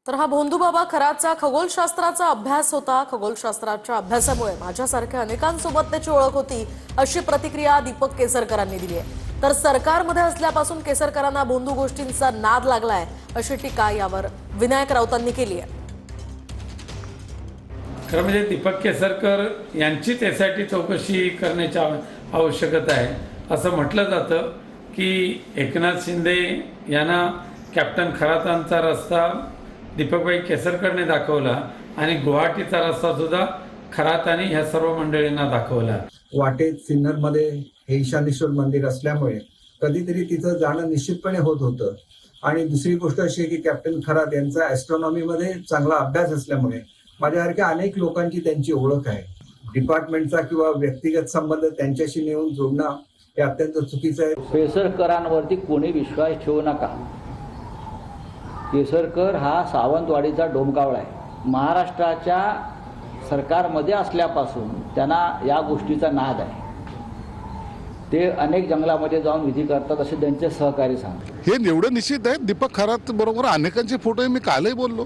तर हा भोंदूबाबा खराचा खगोलशास्त्राचा अभ्यास होता। खगोलशास्त्राच्या अभ्यासामुळे माझ्यासारख्या अनेकांसोबत त्याची ओळख होती, अशी प्रतिक्रिया दीपक केसरकरांनी दिली आहे। तर सरकारमध्ये असल्यापासून केसरकरांना भोंदू गोष्टींचा नाद लागलाय, अशी टीका यावर विनायक राऊतांनी केली आहे। खरं म्हणजे दीपक केसरकर यांचीच एसआयटी चौकशी करण्याची आवश्यकता आहे असं म्हटलं जातं की एकनाथ शिंदे यांना कॅप्टन खरातांचा रस्ता दीपकभाई केसरकरने दाखवला आणि गुवाहाटीचा रस्ता सुद्धा खरातांनी ह्या सर्व मंडळींना दाखवला। वाटेत सिन्नरमध्ये हे ईशानेश्वर मंदिर असल्यामुळे कधीतरी तिथं जाणं निश्चितपणे होत होतं। आणि दुसरी गोष्ट अशी आहे की कॅप्टन खरात यांचा ॲस्ट्रॉनॉमीमध्ये चांगला अभ्यास असल्यामुळे माझ्यासारख्या अनेक लोकांची त्यांची ओळख आहे। डिपार्टमेंटचा किंवा व्यक्तिगत संबंध त्यांच्याशी नेऊन जोडणं हे अत्यंत चुकीचं आहे। केसरकरांवरती कोणी विश्वास ठेवू नका। केसरकर हा सावंतवाडीचा डोमकावळा आहे। महाराष्ट्राच्या सरकारमध्ये असल्यापासून त्यांना या गोष्टीचा नाद आहे। ते अनेक जंगलामध्ये जाऊन विधी करतात असे त्यांचे सहकारी सांगतात। हे एवढं निश्चित आहे दीपक खरात बरोबर अनेकांचे फोटो मी कालही बोललो।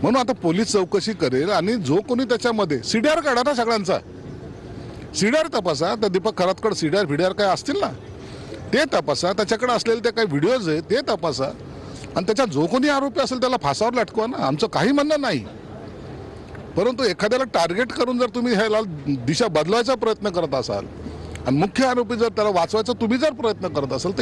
म्हणून आता पोलीस चौकशी करेल आणि जो कोणी त्याच्यामध्ये सीडीआर काढा ना, सगळ्यांचा सीडीआर तपासा। त्या दीपक खरातकडे सीडीआर व्हिडिओ काय असतील ना ते तपासा, त्याच्याकडे असलेले ते काही व्हिडिओज आहे ते तपासा आणि त्याच्या जो कोणी आरोपी असेल त्याला फासावर लटकवा ना, आमचं काही म्हणणं नाही। परंतु एखाद्याला टार्गेट करून जर तुम्ही ह्याला दिशा बदलायचा प्रयत्न करत असाल आणि मुख्य आरोपी जर त्याला वाचवायचा तुम्ही जर प्रयत्न करत असाल तर